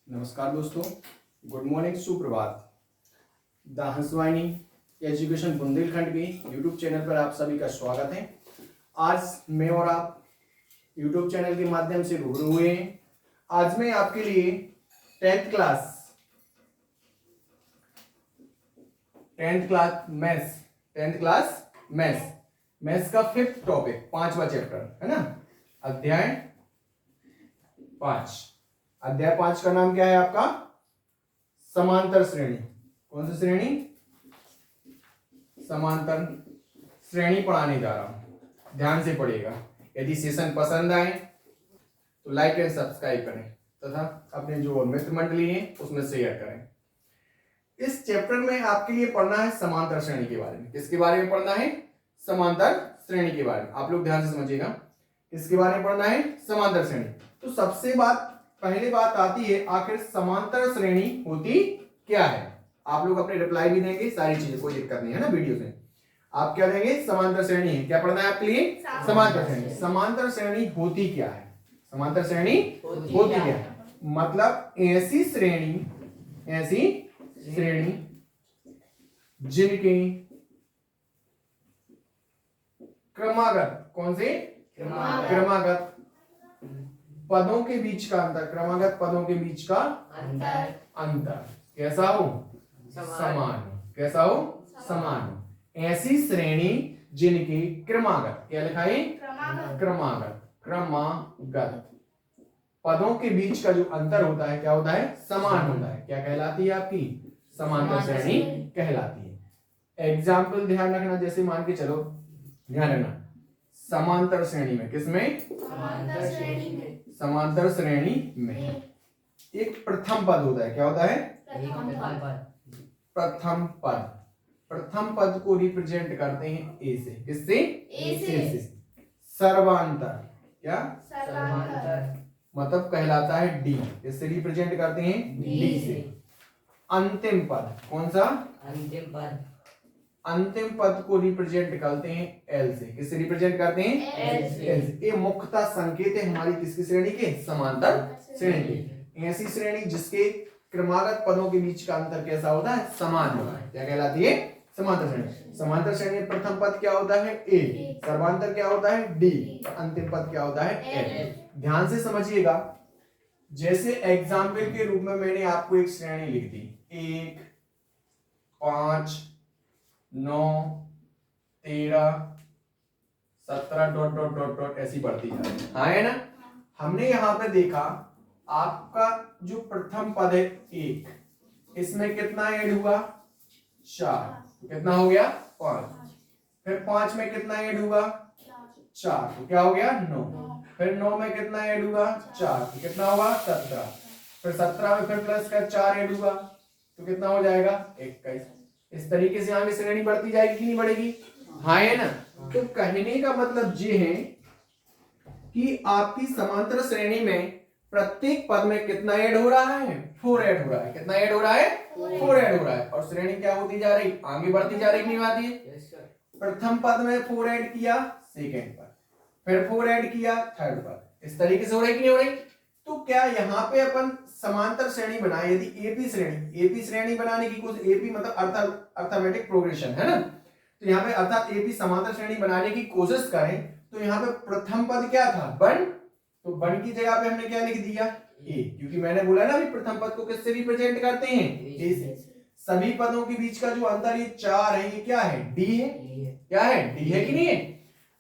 नमस्कार दोस्तों, good morning, सुप्रभात। द हंसवाहिनी एजुकेशन बुंदेलखंड के यूट्यूब चैनल पर आप सभी का स्वागत है। आज मैं और आप यूट्यूब चैनल के माध्यम से रूबरू हुए हैं। आज मैं आपके लिए 10th क्लास मैथ्स का 5th टॉपिक, 5वां चैप्टर है ना, अध्याय 5। अध्याय 5 का नाम क्या है आपका? समांतर श्रेणी। कौन सी श्रेणी? समांतर श्रेणी पढ़ाने जा रहा हूं, ध्यान से पढ़िएगा। यदि सेशन पसंद आए तो लाइक एंड सब्सक्राइब करें तथा अपने जो मित्र मंडली है उसमें शेयर करें। इस चैप्टर में आपके लिए पढ़ना है समांतर श्रेणी के बारे में। किसके बारे में पढ़ना है? समांतर श्रेणी के बारे में। आप लोग ध्यान से समझिएगा, किसके बारे में पढ़ना है? समांतर श्रेणी। तो सबसे पहली बात आती है, आखिर समांतर श्रेणी होती क्या है? आप लोग अपने रिप्लाई भी देंगे, सारी चीजें, कोई दिक्कत नहीं है ना। वीडियो से आप क्या देंगे? समांतर श्रेणी है। क्या पढ़ना है आपके लिए? समांतर श्रेणी। समांतर श्रेणी होती क्या है? समांतर श्रेणी होती क्या है? मतलब ऐसी श्रेणी जिनके क्रमागत, कौन से? क्रमागत पदों के बीच का अंतर, क्रमागत पदों के बीच का अंतर कैसा हो? समान हो। कैसा हो? समान हो। ऐसी श्रेणी जिनके क्रमागत, क्या लिखा है? क्रमागत पदों के बीच का जो अंतर होता है क्या होता है? समान होता है। क्या कहलाती है आपकी? समांतर श्रेणी कहलाती है। एग्जाम्पल ध्यान रखना, जैसे मान के चलो, ध्यान रखना, समांतर श्रेणी में, किसमें? समांतर श्रेणी में एक प्रथम पद होता है। क्या होता है? प्रथम पद। प्रथम पद को रिप्रेजेंट करते हैं ए से। किससे? ए से। सर्वांतर, क्या? मतलब कहलाता है डी। इससे रिप्रेजेंट करते हैं डी से। अंतिम पद, कौन सा? अंतिम पद को रिप्रेजेंट करते हैं एल से। किससे रिप्रेजेंट करते हैं? एल से। ये मुख्यतः संकेत है हमारी किसकी श्रेणी के? समांतर श्रेणी के। ऐसी श्रेणी जिसके क्रमागत पदों के बीच का अंतर कैसा होता है? समान होता है। क्या कहलाती है? समांतर श्रेणी। समांतर श्रेणी में प्रथम पद क्या होता है? ए। सर्वांतर क्या होता है? डी। अंतिम पद क्या होता है? एल। ध्यान से समझिएगा। जैसे एग्जाम्पल के रूप में मैंने आपको एक श्रेणी लिख दी, 1, 5, 9, 13, 17 डॉट डॉट डॉट डॉट ऐसी बढ़ती जा रही है। हाँ है ना। हमने यहां पे देखा आपका जो प्रथम पद है 1, इसमें कितना ऐड हुआ? 4। कितना हो गया? 5। फिर 5 में कितना ऐड हुआ? 4, तो क्या हो गया? 9। फिर 9 में कितना ऐड हुआ? 4, तो कितना होगा? 17। फिर 17 में फिर प्लस का 4 ऐड हुआ, तो कितना हो जाएगा? 21। इस तरीके से आगे श्रेणी बढ़ती जाएगी कि नहीं बढ़ेगी? हाँ है ना। तो कहने का मतलब ये है कि आपकी समांतर श्रेणी में प्रत्येक पद में कितना ऐड हो रहा है? 4 ऐड हो रहा है। कितना ऐड हो रहा है? 4 ऐड हो रहा है। और श्रेणी क्या होती जा रही? आगे बढ़ती जा रही, नहीं आती है? प्रथम पद में 4 ऐड किया, सेकेंड पद, फिर 4 ऐड किया, थर्ड पद। इस तरीके से हो रही कि नहीं हो रही? तो क्या यहाँ पे अपन समांतर श्रेणी बनाए, यदि एपी श्रेणी बनाने की कोशिश, एपी मतलब अर्थमेटिक प्रोग्रेशन है ना, तो यहाँ पे अर्थात एपी समांतर श्रेणी बनाने की कोशिश करें तो यहाँ पे प्रथम पद क्या था? 1। तो 1 की जगह पे हमने क्या लिख दिया? ए, क्योंकि मैंने बोला ना, प्रथम पद को किससे रिप्रेजेंट करते हैं? ए से। सभी पदों के बीच का जो अंतर ये 4 है, ये क्या है? डी है। क्या है? डी है कि नहीं है?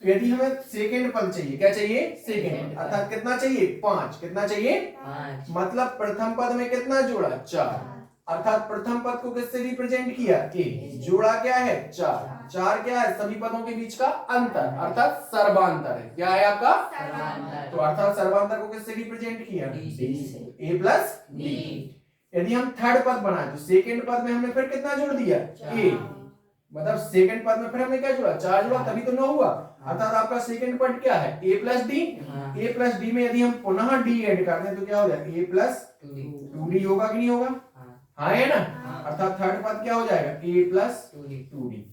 तो यदि हमें सेकेंड पद चाहिए, क्या चाहिए? सेकेंड, अर्थात कितना चाहिए? 5। कितना चाहिए? 5। मतलब प्रथम पद में कितना जोड़ा? 4। अर्थात प्रथम पद को किससे रिप्रेजेंट किया? ए। जोड़ा क्या है? 4। 4 क्या है? सभी पदों के बीच का अंतर, अर्थात सर्वांतर है। क्या है आपका? सर्वांतर। तो अर्थात सर्वांतर को किससे रिप्रेजेंट किया? ए प्लस डी। यदि हम थर्ड पद बनाए तो सेकेंड पद में हमने फिर कितना जोड़ दिया? ए। मतलब सेकंड पद में फिर हमने क्या जोड़ा? 4 जोड़ा, तभी तो 9 हुआ। अर्थात आपका सेकंड पद क्या है? A plus d. A plus D में यदि हम पुनः डी ऐड करते हैं तो क्या हो जाएगा? ए प्लस 2डी होगा कि नहीं होगा? हाँ है ना। अर्थात थर्ड पद क्या हो जाएगा? ए प्लस 2डी।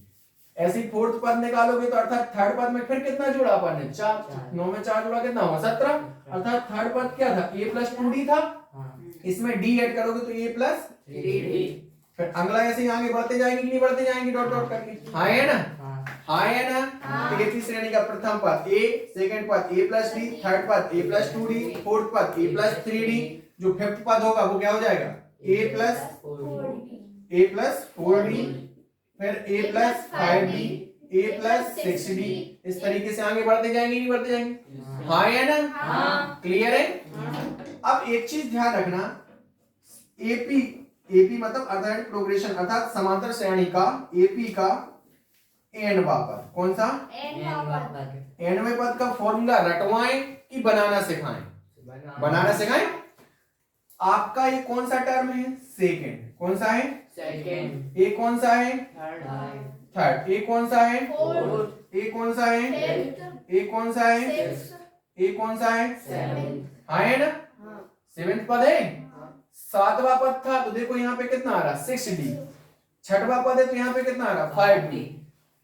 ऐसे फोर्थ पद निकालोगे तो अर्थात थर्ड पद में फिर कितना जोड़ा अपन ने? 4। 9 में 4 जोड़ा कितना हुआ? 17। अर्थात थर्ड पद क्या था? ए प्लस 2डी था। इसमें डी ऐड करोगे तो ए प्लस 3d। फिर अगला ऐसे ही आगे बढ़ते जाएंगे कि नहीं बढ़ते जाएंगे डॉट डॉट करके। हाँ है ना, हाँ है ना। तो ये श्रेणी का प्रथम पद ए, सेकंड पद ए प्लस डी, थर्ड पद ए प्लस 2d, फोर्थ पद ए प्लस 3d, जो फिफ्थ पद होगा वो क्या हो जाएगा ए प्लस 4d, फिर ए plus 5d, a plus 6d। इस तरीके से आगे बढ़ते जाएंगे नहीं बढ़ते जाएंगे। हाँ है ना, क्लियर है। अब एक चीज ध्यान रखना, एपी एपी मतलब अर्थात प्रोग्रेशन अर्थात समांतर श्रेणी का एपी का एनवा पद, कौन सा एनवे पद का फॉर्मूला रटवाएं कि बनाना सिखाएं? बनाना सिखाएं। आपका ये कौन सा टर्म है? सेकंड। कौन सा है? सेकंड। ए कौन सा है? थर्ड। ए कौन सा है? फोर्थ। ए कौन सा है? ए कौन सा है? ए कौन सा है? सेवेंथ। हाँ है ना, सेवेंथ पद है। सातवां पद था तो देखो यहाँ पे कितना आ रहा 6d। छठवां पद है तो यहाँ पे कितना आ रहा 5d।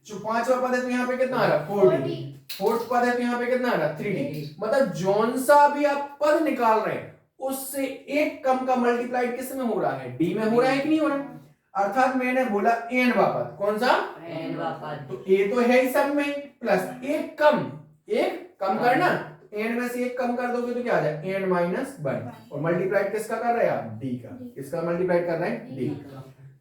जो पांचवा पद है तो यहाँ पे कितना आ रहा 4d। फोर्थ पद है तो यहाँ पे कितना आ रहा 3d। मतलब जौन सा भी आप पद निकाल रहे हैं उससे एक कम का मल्टीप्लाइड किस में हो रहा है? डी में हो रहा है कि नहीं हो रहा? अर्थात मैंने बोला एनवा पद, कौन सा? एनवा पद। तो ए तो है ही सब में, प्लस एक कम करना, एन में से एक कम कर दोगे तो क्या आ जाए एन माइनस 1। और मल्टीप्लाइड किसका कर रहे हैं आप? डी का। किसका मल्टीप्लाइड कर रहे हैं? डी।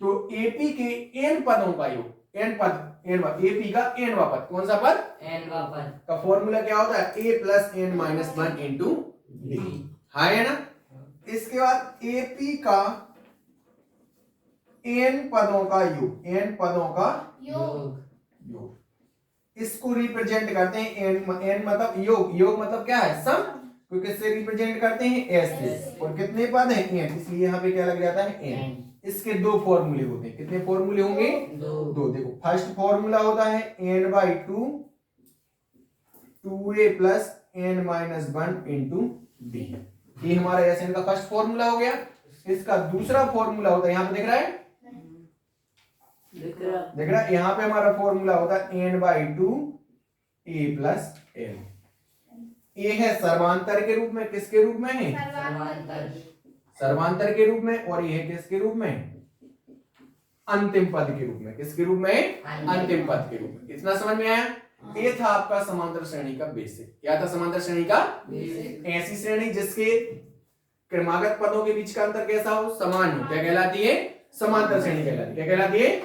तो एपी के एन पदों का योग, एन पद एनवा, एपी का एनवा पद, कौन सा पद? एनवा पद का फॉर्मूला क्या होता है? A plus n minus 1 into d. हाँ है ना। इसके बाद एपी का एन पदों का योग, एन पदों का योग। इसको रिप्रेजेंट करते हैं एन मतलब योग, योग मतलब क्या है? सम। तो किससे रिप्रेजेंट करते हैं? एस से। और कितने पद हैं? एन, इसलिए यहाँ पे क्या लग जाता है? एन। इसके दो फॉर्मूले होते हैं। कितने फॉर्मूले होंगे? दो। देखो फर्स्ट फॉर्मूला होता है n by 2 2a plus n minus 1 into d. ये हमारा एस एन का फर्स्ट फॉर्मूला हो गया। इसका दूसरा फॉर्मूला होता है, यहाँ पे दिख रहा है? देख रहा है? यहाँ पे हमारा फॉर्मूला होता है n by 2 a plus n. A है सर्वांतर के रूप में, किसके रूप में है? सर्वांतर के रूप में। और ये है किसके रूप में? अंतिम पद के रूप में। किसके रूप में? अंतिम पद के रूप में। इतना समझ में आया? ये था आपका समांतर श्रेणी का बेसिक। क्या था समांतर श्रेणी का बेसिक? ऐसी श्रेणी जिसके क्रमागत पदों के बीच का अंतर कैसा हो? समान हो, क्या कहलाती है? समांतर श्रेणी कहलाती है। क्या कहलाती है?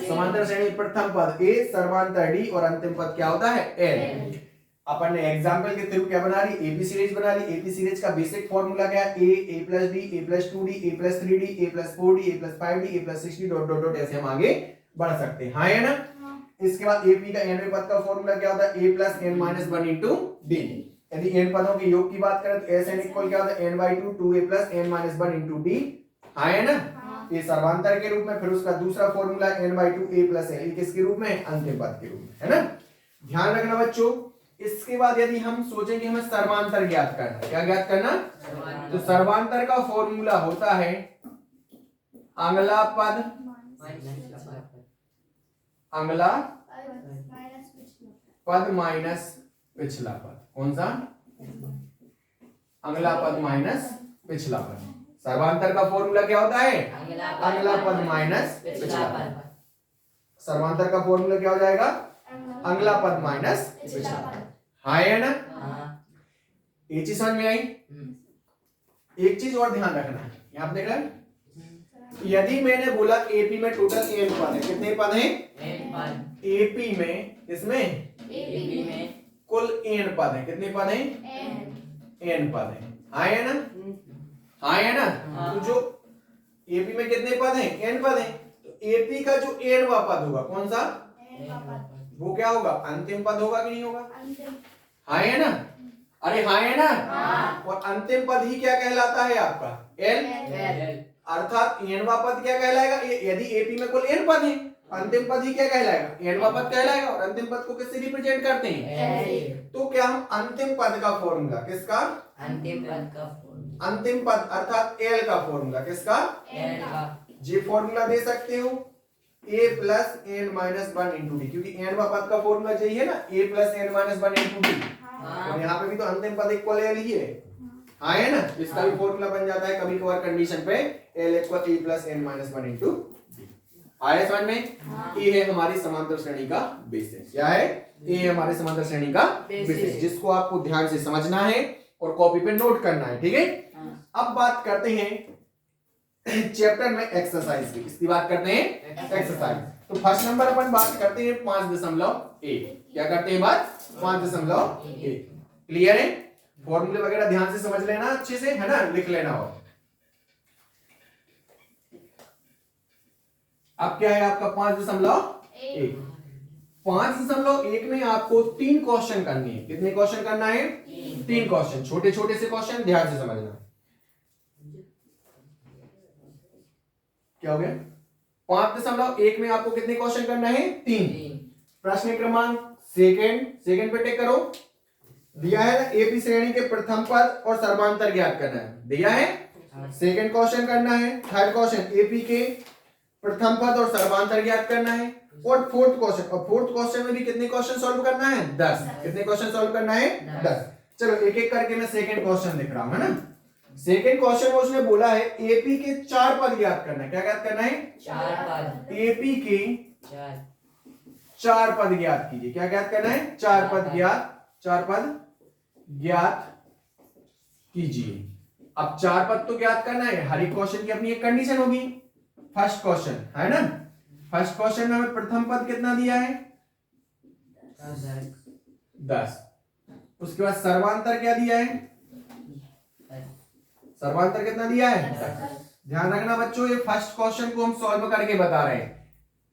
समांतर श्रेणी। प्रथम पद ए, सर्वांतर डी और अंतिम पद क्या होता है? एल। अपन ने एग्जाम्पल के थ्रू क्या बना ली? एपी सीरीज बना ली। एपी सीरीज का बेसिक फॉर्मूला क्या है? A plus d, a plus 2d, a plus 3d, a plus 4d, a plus 5d, a plus 6d dot dot dot ऐसे हम आगे बढ़ सकते हैं। हाँ है ना। इसके बाद एपी का एनवें पद का फॉर्मूला क्या होता है? A plus n minus 1 into d. यदि एन पदों के योग की बात करें तो एस एन इक्वल क्या होता है? N by 2 2a plus n minus 1 into d. हाँ है ना। ये सर्वांतर के रूप में। फिर उसका दूसरा formula n by 2 a plus n, किसके रूप में? अंतिम पद के रूप में, है ना। ध्यान रखना बच्चों। इसके बाद यदि हम सोचें कि हमें सर्वांतर ज्ञात करना है, क्या ज्ञात करना? तो सर्वांतर का फॉर्मूला होता है अगला पद अगला पद माइनस पिछला पद। कौन सा? अगला पद माइनस पिछला पद। सर्वांतर का फॉर्मूला क्या होता है? अगला पद माइनस पिछला पद। सर्वांतर का फॉर्मूला क्या हो जाएगा? अगला पद माइनस पिछला पद। हाँ है ना। ये चीज समझ में आई? एक चीज और ध्यान रखना है, यहाँ पे देख रहे हैं? यदि मैंने बोला एपी में टोटल एन पद है, कितने पद हैं? एपी में, इसमें एपी में कुल एन पद है। कितने पद हैं? एन पद है। हाँ है ना। हाँ है ना। तो जो एपी में कितने पद हैं? एन पद हैं। तो एपी का जो एनवा पद होगा, कौन सा? वो क्या होगा? अंतिम पद होगा कि नहीं होगा? हाँ है ना। अरे हाँ है ना। और अंतिम पद ही क्या कहलाता है आपका? एल। अर्थात एनवा पद क्या कहलाएगा? यदि एपी में कुल एन पद है, अंतिम पद ही क्या कहलाएगा? एनवा पद कहलाएगा। और अंतिम पद को किससे रिप्रेजेंट करते हैं? तो क्या हम अंतिम पद का फॉर्मूला, किसका? अंतिम पद का फॉर्मूला, अंतिम पद अर्थात एल का फॉर्मूला, किसका? एल का। जी फॉर्मूला दे सकते हो a plus n minus 1 into d, क्योंकि एनवा पद का फॉर्मूला चाहिए ना, a plus n minus 1 into d. और यहाँ पे भी तो अंतिम पद इक्वल एल ही है। हाँ है ना, इसका भी फॉर्मूला बन जाता है कभी कभार कंडीशन पे L equal E plus N minus 1 into D। आया समझ में? ये है हमारी समांतर श्रेणी का बेसिस। क्या है? ये है हमारी समांतर श्रेणी का बेसिस, जिसको आपको ध्यान से समझना है और कॉपी पे नोट करना है, ठीक है? अब बात करते हैं चैप्टर में एक्सरसाइज की। इसकी बात करते हैं एक्सरसाइज। तो फर्स्ट नंबर अपन बात करते हैं 5.1। क्या करते हैं बात? 5.1। क्लियर है? फॉर्मूले वगैरह ध्यान से समझ लेना अच्छे से, है ना, लिख लेना। हो अब क्या है आपका 5.1। 5.1 में आपको 3 क्वेश्चन करने हैं। कितने क्वेश्चन करना है? 3 क्वेश्चन, छोटे छोटे से क्वेश्चन, ध्यान से समझना। क्या हो गया? 5.1 में आपको कितने क्वेश्चन करना है? 3। प्रश्न क्रमांक सेकंड पे टिक करो। दिया है ना, एपी श्रेणी के प्रथम पद और सर्वांतर ज्ञात करना है, दिया है। सेकंड क्वेश्चन करना है। थर्ड क्वेश्चन एपी के प्रथम पद और सर्वांतर ज्ञात करना है। और फोर्थ क्वेश्चन में भी कितने क्वेश्चन सॉल्व करना है? 10। कितने क्वेश्चन सॉल्व करना है? 10। चलो एक एक करके मैं सेकंड क्वेश्चन लिख रहा हूं, है ना। सेकंड क्वेश्चन में उसने बोला है एपी के 4 पद ज्ञात करना है। क्या ज्ञात करना है? 4 पद। एपी के 4 पद ज्ञात कीजिए। क्या ज्ञात करना है? 4 पद ज्ञात कीजिए। अब 4 पद तो ज्ञात करना है, हर एक क्वेश्चन की अपनी एक कंडीशन होगी। फर्स्ट क्वेश्चन है ना, फर्स्ट क्वेश्चन में हमें प्रथम पद कितना दिया है? 10। उसके बाद सर्वांतर क्या दिया है? सर्वांतर कितना दिया है? 10। ध्यान रखना बच्चों, ये फर्स्ट क्वेश्चन को हम सॉल्व करके बता रहे हैं।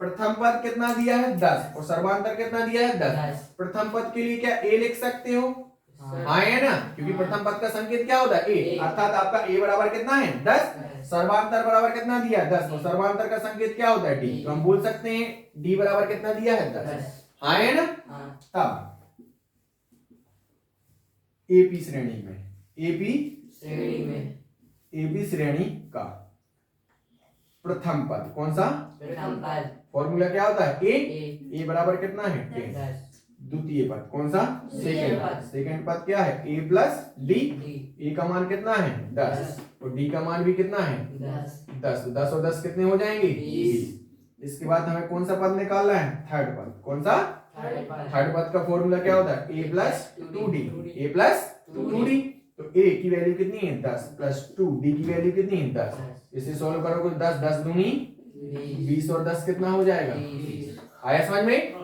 प्रथम पद कितना दिया है? 10। और सर्वांतर कितना दिया है? 10। प्रथम पद के लिए क्या ए लिख सकते हो? हाँ है ना, क्योंकि प्रथम पद का संकेत क्या होता है? ए। अर्थात आपका ए बराबर कितना है? 10। सर्वांतर बराबर कितना दिया है? 10। और सर्वांतर का संकेत क्या होता है? डी। तो हम बोल सकते हैं डी बराबर कितना दिया है? 10। हाँ है ना। तब एपी श्रेणी में एपी श्रेणी का प्रथम पद कौन सा? प्रथम पद। फॉर्मूला क्या होता है? ए बराबर कितना है? 10। द्वितीय पद कौन सा? सेकंड पद क्या है? A plus d. ए का मान कितना है? 10। और डी का मान भी कितना है? 10। तो 10 और 10 कितने हो जाएंगे? 20। इसके बाद हमें कौन सा पद निकालना है? थर्ड पद। कौन सा? थर्ड पद का फॉर्मूला क्या होता है? ए प्लस 2डी। ए प्लस 2डी। तो ए की वैल्यू कितनी है? 10 प्लस 2, डी की वैल्यू कितनी है? 10। इसे सॉल्व करोगे 10 दूनी 20 और 10 कितना हो जाएगा? आया समझ में?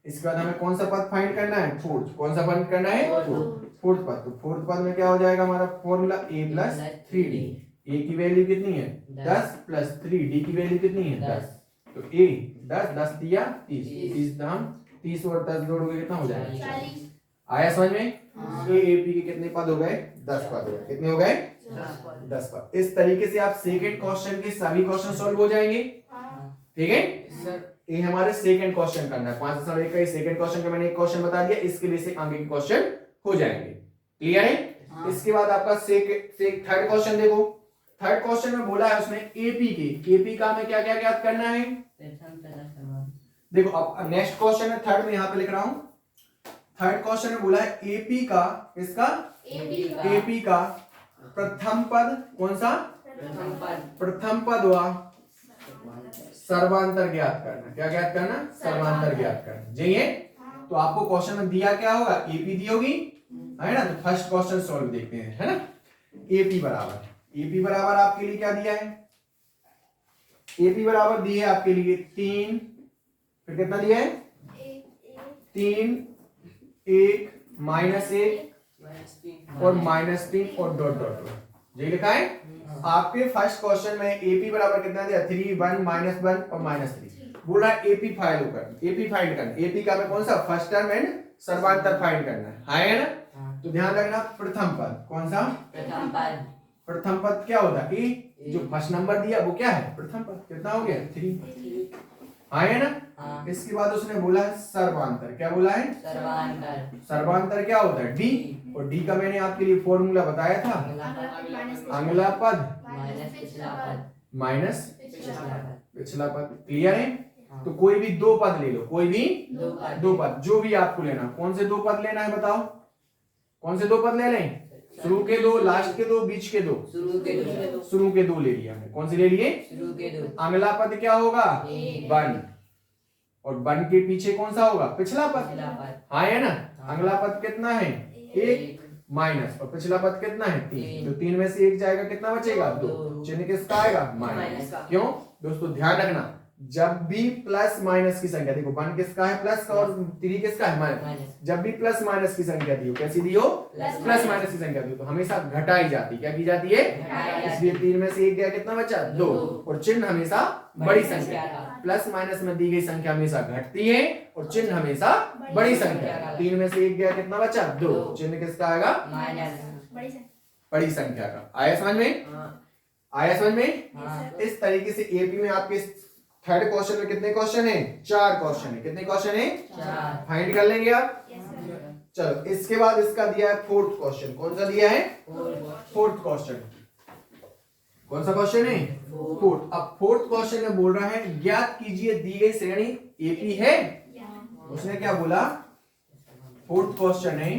इसके बाद हमें कौन सा पद फाइंड करना है? फोर्थ। कौन सा फाइंड करना है? फोर्थ पद। तो फोर्थ पद में क्या हो जाएगा हमारा फॉर्मूला? ए प्लस 3डी। ए की वैल्यू कितनी है? 10 प्लस 3, डी की वैल्यू कितनी है? 10। तो ए 10 दिया 30 दाम 30 और 10 जोड़ोगे कितना हो जाएगा? 40। आया समझ में? ए एपी के कितने पद हो गए? 10 पद हो गए। कितने हो गए? 10 पद। इस तरीके से आप सेकंड क्वेश्चन के सभी क्वेश्चन सॉल्व हो जाएंगे, ठीक है। ये हमारे सेकंड क्वेश्चन करना है। 5.1 का सेकंड क्वेश्चन का मैंने एक क्वेश्चन बता दिया, इसके लिए से आगे के क्वेश्चन हो जाएंगे। क्लियर है? इसके बाद आपका थर्ड क्वेश्चन देखो। थर्ड क्वेश्चन में बोला है उसने एपी का हमें क्या क्या ज्ञात करना है? देखो अब नेक्स्ट क्वेश्चन है थर्ड में, यहां पे लिख रहा हूं। थर्ड क्वेश्चन में बोला है एपी का, इसका एपी का प्रथम पद कौन सा? प्रथम पद व सर्वांतर ज्ञात करना। क्या ज्ञात करना? सर्वांतर ज्ञात करना। जी है। तो आपको क्वेश्चन में दिया क्या होगा? एपी दी होगी, है ना। तो फर्स्ट क्वेश्चन सॉल्व देखते हैं, है ना। एपी बराबर आपके लिए क्या दिया है? एपी बराबर दी है आपके लिए 3, फिर कितना दिया है? 3, 1, -1 और -3 और डॉट डॉट डॉट। ये लिखा है आपके फर्स्ट क्वेश्चन में। एपी बराबर कितना दिया? 3, 1, -1 और -3। बोल रहा है एपी फाइंड करना। एपी का में कौन सा? फर्स्ट टर्म एंड सर्वांतर फाइंड करना है ना। तो ध्यान रखना प्रथम पद कौन सा? प्रथम पद क्या होता है? ए। जो फर्स्ट नंबर दिया वो क्या है? प्रथम पद। कितना हो गया? 3। है ना। इसके बाद उसने बोला है सर्वांतर। क्या बोला है? सर्वांतर क्या होता है? डी। और डी का मैंने आपके लिए फॉर्मूला बताया था, अगला पद माइनस पिछला पद। क्लियर है? तो कोई भी 2 पद ले लो, कोई भी 2 पद, जो भी आपको लेना। कौन से 2 पद लेना है बताओ? कौन से 2 पद ले लें? शुरू के दो, लास्ट के दो, बीच के दो, शुरू के दो, शुरू के दो ले लिया हमने। कौन से ले लिए? शुरू के दो, अगला पद क्या होगा? एक, 1, और 1 के पीछे कौन सा होगा? पिछला पद। पिछला पद, हाँ है ना। अगला पद कितना है? 1 माइनस, और पिछला पद कितना है? 3। तो 3 में से 1 जाएगा, कितना बचेगा? 2। चिन्ह किसका आएगा? माइनस का। क्यों दोस्तों? ध्यान रखना, जब भी प्लस माइनस की संख्या, देखो 1 किसका है? प्लस का, और 3 किसका है? माइनस। जब भी प्लस माइनस की संख्या दी हो, कैसी दी हो? प्लस माइनस की संख्या दी हो, तो हमेशा घटाई जाती। क्या की जाती है? इसलिए 3 में से 1 गया, कितना बचा? 2। और चिन्ह हमेशा बड़ी संख्या, प्लस माइनस में दी गई संख्या हमेशा घटती है और चिन्ह हमेशा बड़ी संख्या। 3 में से 1 गया, कितना बचा? 2। चिन्ह किसका आएगा? बड़ी संख्या का। आया समझ में? आया समझ में? इस तरीके से एपी में आपके थर्ड क्वेश्चन में कितने क्वेश्चन है? 4 क्वेश्चन है। कितने क्वेश्चन है? 4। फाइंड कर लेंगे आप। चलो, इसके बाद इसका दिया है फोर्थ क्वेश्चन। कौन सा दिया है? Fourth question. कौन सा क्वेश्चन है? फोर्थ। अब फोर्थ क्वेश्चन में बोल रहा है ज्ञात कीजिए दी गई श्रेणी एपी है। उसने क्या बोला? फोर्थ क्वेश्चन है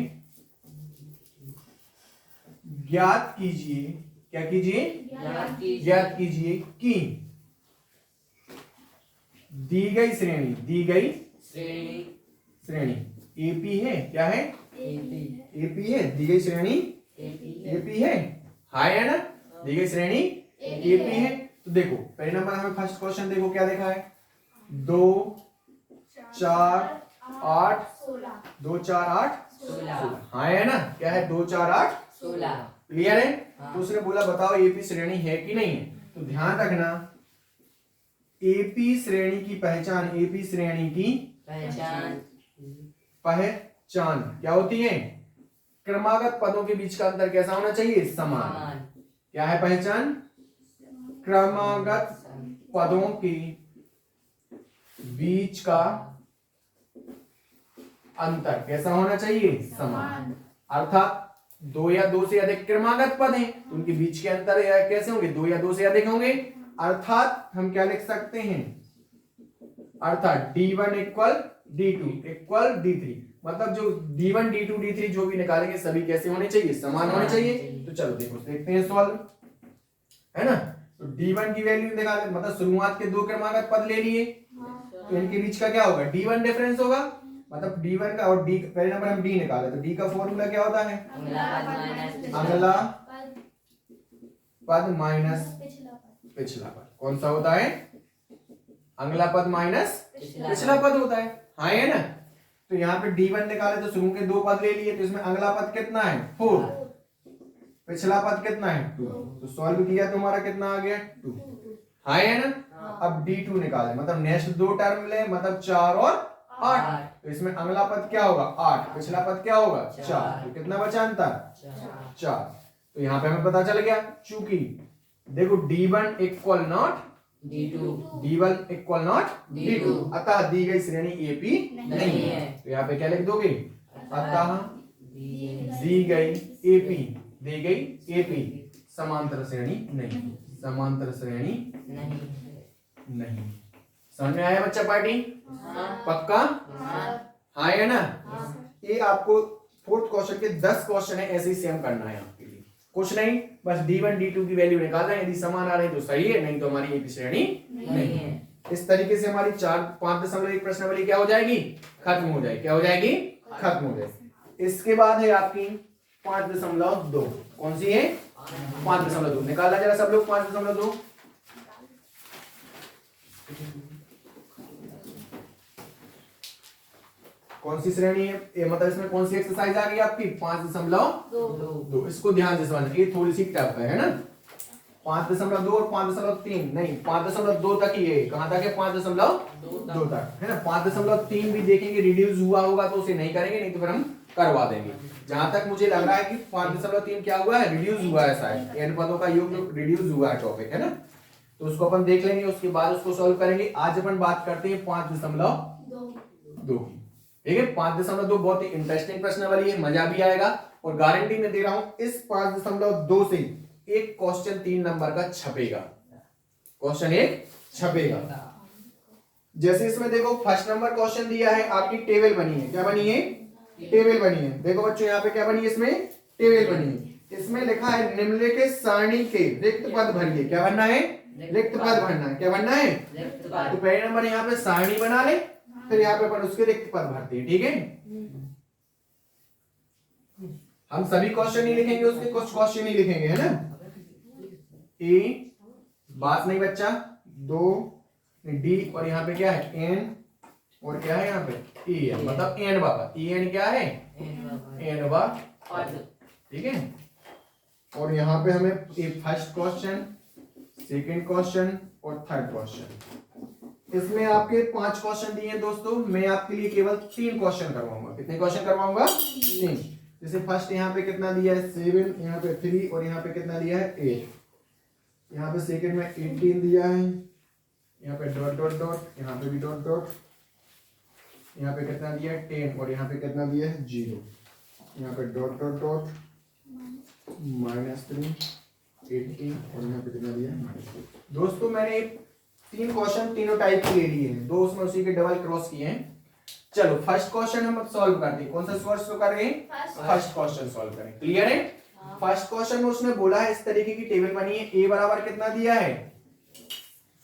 ज्ञात कीजिए, क्या कीजिए? ज्ञात कीजिए कि दी गई श्रेणी, दी गई श्रेणी एपी है। क्या है? एपी है। दी गई श्रेणी एपी है। हाय है ना। दी गई श्रेणी एपी है। तो देखो पहले नंबर हमें फर्स्ट क्वेश्चन देखो क्या देखा है? 2 4 8 2 4 8 16। हाय है ना। क्या है? 2 4 8 16। क्लियर है? तो उसने बोला बताओ एपी श्रेणी है कि नहीं है। तो ध्यान रखना, एपी श्रेणी की पहचान, एपी श्रेणी की पहचान क्या होती है? क्रमागत पदों के बीच का अंतर कैसा होना चाहिए? समान। क्या है पहचान? क्रमागत पदों के बीच का अंतर कैसा होना चाहिए? समान। अर्थात 2 या 2 से अधिक क्रमागत पद हैं तो उनके बीच के अंतर कैसे होंगे? 2 या 2 से अधिक होंगे। अर्थात हम क्या लिख सकते हैं? अर्थात D1 equal D2 equal D3, मतलब जो D1 D2 D3 जो भी निकालेंगे सभी कैसे होने चाहिए? समान होने चाहिए। तो चलो देखो देखते हैं सॉल्व, है ना। तो D1 की वैल्यू निकाले, मतलब शुरुआत के 2 क्रमागत पद ले लिए, तो इनके बीच का क्या होगा? D1 डिफरेंस होगा, मतलब D1 का और D, पहले नंबर हम D निकाले तो D का फॉर्मूला क्या होता है? अगला पद माइनस पिछला पद। कौन सा होता है? अगला पद माइनस पिछला पद होता है। हाँ है ना। तो यहाँ पे D1 निकाले तो शुरू के 2 पद ले लिए, तो इसमें अगला पद कितना है? 4। पिछला पद कितना है? 2। तो सॉल्व किया तो हमारा कितना आ गया? 2। हाँ है ना। अब D2 निकाले, मतलब नेक्स्ट 2 टर्म ले, मतलब 4 और 8। तो इसमें अगला पद क्या होगा? 8। पिछला पद क्या होगा? 4। तो कितना बचा अंतर? 4। तो यहाँ पे हमें पता चल गया, चूंकि देखो D1 equal not D1 equal not D2, अतः दी गई श्रेणी एपी नहीं है। तो यहाँ पे क्या लिख दोगे? अतः दी गई एपी समांतर श्रेणी नहीं, समांतर श्रेणी नहीं। समझ में आया बच्चा पार्टी? पक्का? हाँ है ना। ये आपको फोर्थ क्वेश्चन के 10 क्वेश्चन है, ऐसे ही सेम करना है आपके लिए, कुछ नहीं, बस D1 D2 की वैल्यू निकाल रहे हैं, यदि समान आ रही तो सही है, नहीं तो हमारी एपी श्रेणी नहीं है। इस तरीके से हमारी 5.1 प्रश्नावली क्या हो जाएगी? खत्म हो जाएगी। क्या हो जाएगी? खत्म हो जाएगी। इसके बाद है आपकी 5.2। कौन सी है? 5.2 निकालना जरा सब लोग। 5.2 कौन सी श्रेणी है? ये मतलब इसमें कौन सी एक्सरसाइज आ गई आपकी? 5.2। इसको ध्यान से समझना, ये थोड़ी सी टफ है ना। 5.2 और 5.3 नहीं, 5.2 तक ही है। कहां तक है? 5.2 तक, है ना। 5.3 भी देखेंगे, रिड्यूस हुआ होगा तो उसे नहीं करेंगे, नहीं तो फिर हम करवा देंगे। जहां तक मुझे लग रहा है कि 5.3 क्या हुआ है? रिड्यूस हुआ है शायद, n पदों का योग जो रिड्यूस हुआ है टॉपिक, है ना। तो उसको अपन देख लेंगे, उसके बाद उसको सॉल्व करेंगे। आज अपन बात करते हैं 5.2 की। ठीक है। 5.2 बहुत ही इंटरेस्टिंग प्रश्नावली है, मजा भी आएगा, और गारंटी मैं दे रहा हूं इस 5.2 से एक क्वेश्चन 3 नंबर का छपेगा। क्वेश्चन 1 छपेगा। जैसे इसमें देखो फर्स्ट नंबर क्वेश्चन दिया है, आपकी टेबल बनी है। क्या बनी है? टेबल बनी है। देखो बच्चों यहाँ पे क्या बनी है? इसमें टेबल बनी है। इसमें लिखा है निम्नलिखित सारणी के रिक्त पद भरिए। क्या भरना है? रिक्त पद भरना है। क्या भरना है? रिक्त तो पद। पहले नंबर यहाँ पे सारणी बना ले, फिर यहाँ पे अपन उसके रिक्त पद भरते हैं। ठीक है, हम सभी क्वेश्चन नहीं लिखेंगे, उसके कुछ क्वेश्चन ही लिखेंगे, है ना। ए बात नहीं बच्चा, 2 डी और यहाँ पे क्या है एन और क्या है यहाँ पे ई है, मतलब एन बाबा ई एन क्या है एन बा। ठीक है, और यहाँ पे हमें फर्स्ट क्वेश्चन, सेकंड क्वेश्चन और थर्ड क्वेश्चन, इसमें आपके 5 क्वेश्चन दिए हैं दोस्तों। मैं आपके लिए केवल 3 क्वेश्चन करवाऊंगा। कितने क्वेश्चन करवाऊंगा? 3। जैसे फर्स्ट यहाँ पे कितना दिया है 7, यहाँ पे 3 और यहाँ पे कितना दिया है 8। यहाँ पे सेकंड में 18 दिया है, यहाँ पे डॉट डॉट डॉट, यहाँ पे भी डॉट डॉट, यहाँ पे कितना दिया है 10 और यहाँ पे कितना दिया है 0, यहाँ पे डॉट डॉट डॉट -3 18 और यहाँ पे कितना दिया है -2। दोस्तों मैंने 3 क्वेश्चन तीनों टाइप के ले लिए हैं, 2 उसमें उसी के डबल क्रॉस किए हैं। चलो फर्स्ट क्वेश्चन हम अब सॉल्व करते हैं। कौन सा सॉल्व कर रहे हैं? फर्स्ट क्वेश्चन सॉल्व करें। क्लियर है? फर्स्ट क्वेश्चन में उसने बोला है इस तरीके की टेबल बनी है, ए बराबर कितना दिया है,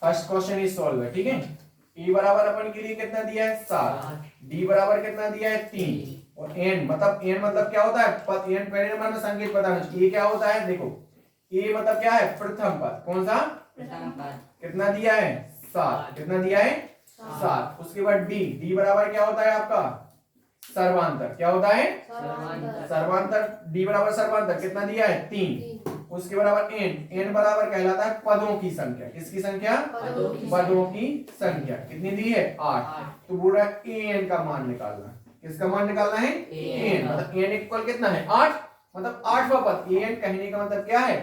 फर्स्ट क्वेश्चन इज सॉल्व है। ठीक है, ए बराबर अपन के लिए कितना दिया है 7, डी बराबर कितना दिया है 3 और एन मतलब क्या होता है पद। एन पहले नंबर में संकेत पता नहीं, ए क्या होता है देखो, ए मतलब क्या है प्रथम पद। कौन सा? प्रथम पद। कितना दिया है 7, कितना दिया है 7। उसके बाद डी बराबर क्या होता है आपका सर्वांतर। क्या होता है? सर्वांतर। डी बराबर सर्वांतर कितना दिया है 3। उसके बराबर एन बराबर कहलाता है पदों की संख्या। किसकी संख्या? पदों की संख्या। कितनी दी है 8। तो बोल रहा है एन का मान निकालना। किसका मान निकालना है? एन। मतलब एन इक्वल कितना है 8, मतलब 8वां पद। एन कहने का मतलब क्या है?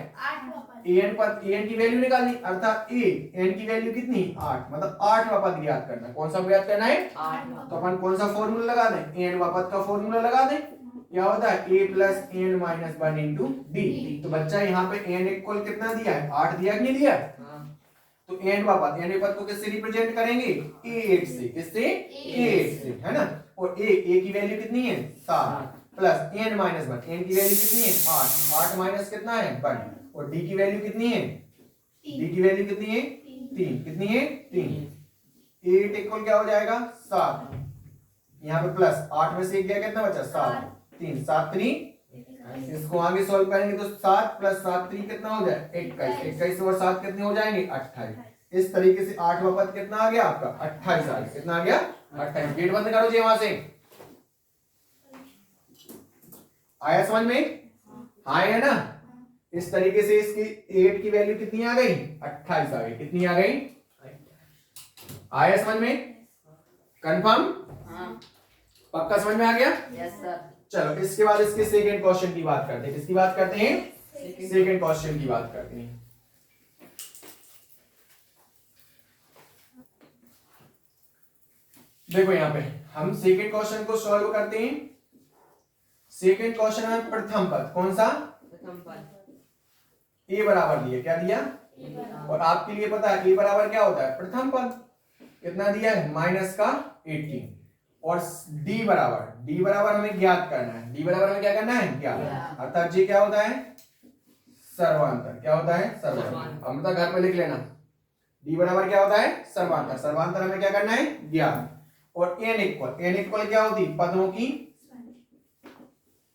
एन पद, एन की वैल्यू निकालनी, अर्थात एन की वैल्यू कितनी 8, मतलब 8वां पद ज्ञात करना। कौन सा ज्ञात करना है? तो अपन कौन सा फॉर्मूला लगा दें? एन वां पद का फॉर्मूला लगा दें। क्या होता है a + n - 1 * d। तो बच्चा यहाँ पे n इक्वल कितना दिया है 8 दिया कि नहीं दिया? तो n वां पद को किससे रिप्रेजेंट करेंगे? a8 से। किससे? a8 से, है ना। और a की वैल्यू कितनी है 7 प्लस n - 1, n की वैल्यू कितनी है 8 माइनस कितना है 1, और d की वैल्यू कितनी है? d की वैल्यू कितनी है 3। कितनी है 3। 8 इक्वल क्या हो जाएगा 7, यहाँ पे प्लस 8 में से 1 गया कितना बचा 7, 3 7 3। इसको आगे सॉल्व करेंगे तो 7 + 7 3 कितना हो जाए 21। 21 और 7 कितने हो जाएंगे 28। इस तरीके से 8वां पद कितना आ गया आपका 28 आ गया। कितना आ गया 28। गेट बंद करो जी वहां से। आया समझ में? हाँ है ना। इस तरीके से इसकी 8 की वैल्यू कितनी आ गई 28 आ गई। कितनी आ गई? आया समझ में? कंफर्म? पक्का समझ में आ गया? Yes sir. चलो इसके बाद इसके सेकंड क्वेश्चन की बात करते हैं। किसकी बात करते हैं? सेकंड क्वेश्चन की बात करते हैं। देखो यहाँ पे हम सेकंड क्वेश्चन को सॉल्व करते हैं। सेकंड क्वेश्चन में प्रथम पद कौन सा? प्रथम पद। ए बराबर दिया। क्या दिया? और आपके लिए पता है ए बराबर क्या होता है प्रथम पद। कितना दिया है -18। और डी बराबर हमें ज्ञात करना है। डी बराबर हमें क्या करना है? ज्ञात। अर्थात जी क्या होता है सर्वांतर। क्या होता है? सर्वांतर। अमृता घर पे लिख लेना। डी बराबर क्या होता है? सर्वांतर। सर्वांतर हमें क्या करना है? ज्ञात। और एन इक्वल क्या होती?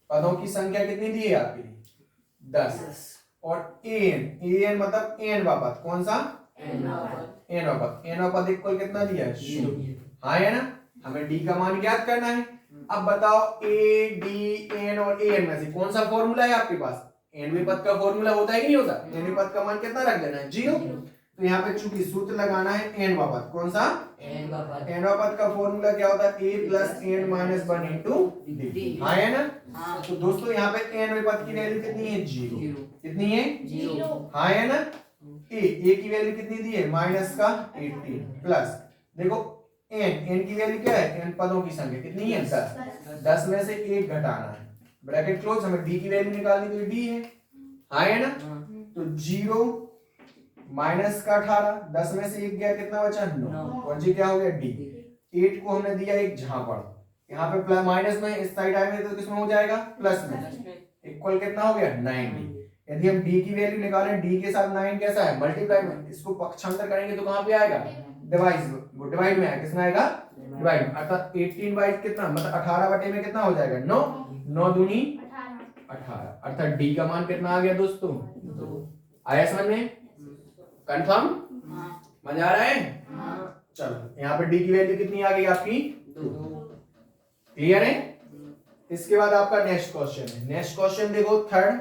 पदों की संख्या कितनी दी है आपके लिए 10। और एन मतलब एन वां पद। कौन सा? एन वां पद इक्वल कितना दिया है 0। हाँ है ना। हमें डी का मान ज्ञात करना है। अब बताओ ए डी एन और एन में से कौन सा फॉर्मूला है आपके पास? एनवें पद का फॉर्मूला होता है कि नहीं होता? एनवें पद का मान कितना रख देना है 0। तो यहाँ पे चूंकि सूत्र लगाना है एन वां पद। कौन सा? एन वां पद का फॉर्मूला क्या होता है? a + n - 1 * d। हाँ है ना। तो दोस्तों यहाँ पे एनवें पद की वैल्यू कितनी है 0। कितनी है 0। हाँ है ना। ए की वैल्यू कितनी दी है -18 प्लस देखो एन की वैल्यू क्या है? एन पदों की संख्या कितनी है 10। 10 में से 1 घटाना है, ब्रैकेट क्लोज। हमें डी की वैल्यू निकालनी तो डी है। हाँ है ना। तो 0 -18, 10 में से 1 गया कितना बचा 9, और जी क्या हो गया डी। 8 को हमने दिया एक झापड़। यहाँ पे प्लस माइनस में इस साइड आएंगे तो किसमें हो जाएगा प्लस में। इक्वल कितना हो गया 90। यदि हम d की वैल्यू निकालें, d के साथ 9 कैसा है मल्टीप्लाई में, इसको पक्षांतर करेंगे तो कहां पे आएगा डिवाइड में आएगा, किसमें आएगा डिवाइड में, अर्थात 18 बाई कितना मतलब 18 बटे में कितना हो जाएगा 9, 9 दूनी 18, अर्थात d का मान कितना आ गया दोस्तों 2। आया समझ में, कंफर्म, मजा आ रहा है। चलो यहाँ पे d की वैल्यू कितनी आ गई आपकी 2, क्लियर है। इसके बाद आपका नेक्स्ट क्वेश्चन है, नेक्स्ट क्वेश्चन देखो थर्ड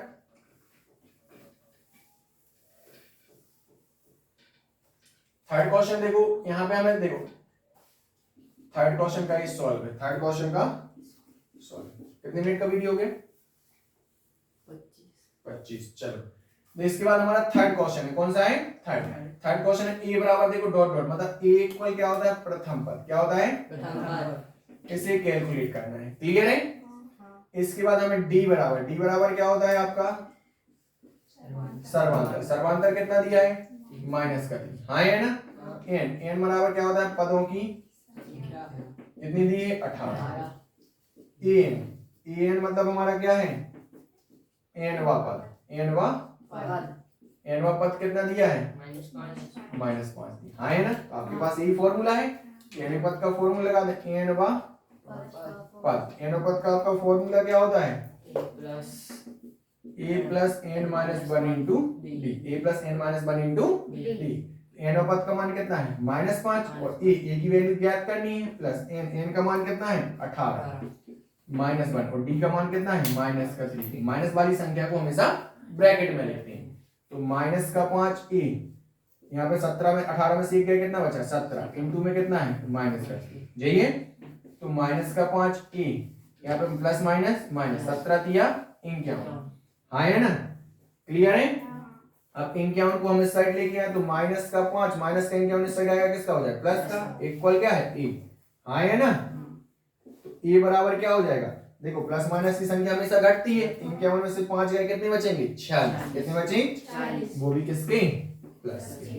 क्वेश्चन देखो, यहाँ पे हमें देखो थर्ड क्वेश्चन का सॉल्व है, थर्ड क्वेश्चन का सॉल्व। कितने मिनट का वीडियो हो गया 25। चलो तो इसके बाद हमारा थर्ड क्वेश्चन है, कौन सा है थर्ड क्वेश्चन है, ए बराबर देखो डॉट डॉट मतलब ए इक्वल क्या होता है प्रथम पद, क्या होता है इसे कैलकुलेट करना है, क्लियर है। इसके बाद हमें डी बराबर क्या होता है आपका सर्वांतर, सर्वांतर कितना दिया है माइनस कर दी, हाँ है ना। एन बराबर क्या होता है पदों की कितनी दी है 18। एन मतलब हमारा क्या है एनवा पद कितना दिया है -5 दी, हाँ है ना। तो आपके पास यही फॉर्मूला है, एन पद का फॉर्मूला लगा दे, एनवा पद का आपका फॉर्मूला क्या होता है a plus n minus 1 into d, a plus n minus 1 into d. N पद का मान कितना है -5 और a की वैल्यू ज्ञात करनी है, प्लस एन का मान कितना है 18 -1 और d का मान कितना है -3। माइनस वाली संख्या को हमेशा ब्रैकेट में लिखते हैं, तो -5 a यहाँ पे 17 में 18 में से गया कितना बचा 17 इंटू में कितना है -3, जाइए तो -5 a यहाँ पे प्लस माइनस 17 दिया 51, हाँ है ना, क्लियर है। अब 51 को हम इस साइड लेके आए तो -5 माइनस का 51 इस साइड आएगा, किसका हो जाएगा प्लस का, इक्वल क्या है a, हाँ है ना। तो a बराबर क्या हो जाएगा, देखो प्लस माइनस की संख्या हमेशा घटती है, 51 में से 5 गए कितने बचेंगे 46, कितने बचेंगे वो भी किसके प्लस के,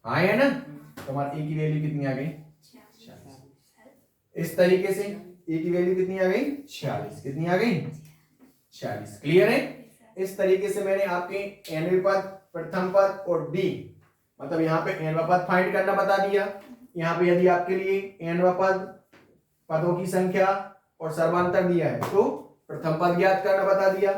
हाँ है ना। तो हमारे a की वैल्यू कितनी आ गई 46। इस तरीके से a की वैल्यू कितनी आ गई 46, कितनी आ गई 46, क्लियर है। इस तरीके से मैंने आपके एनवें पद प्रथम पद और डी मतलब यहाँ पे एनवा पद फाइंड करना बता दिया। यहाँ पे यदि आपके लिए एनवा पद पदों की संख्या और सर्वांतर दिया है तो प्रथम पद ज्ञात करना बता दिया।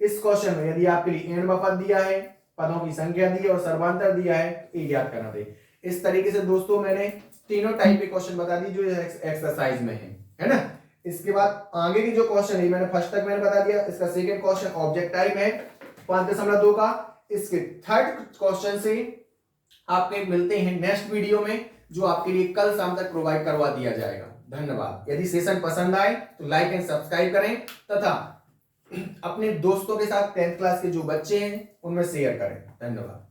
इस क्वेश्चन में यदि आपके लिए एनवा पद दिया है, पदों की संख्या दी है और सर्वांतर दिया है, ये ज्ञात करना थे। इस तरीके से दोस्तों मैंने तीनों टाइप के क्वेश्चन बता दी जो एक्सरसाइज में है ना। इसके बाद आगे की जो क्वेश्चन है मैंने फर्स्ट तक मैंने बता दिया, इसका सेकंड क्वेश्चन ऑब्जेक्ट टाइप है 5.2 का। इसके थर्ड क्वेश्चन से आपके मिलते हैं नेक्स्ट वीडियो में, जो आपके लिए कल शाम तक प्रोवाइड करवा दिया जाएगा। धन्यवाद। यदि सेशन पसंद आए तो लाइक एंड सब्सक्राइब करें तथा अपने दोस्तों के साथ 10th क्लास के जो बच्चे हैं उनमें शेयर करें। धन्यवाद।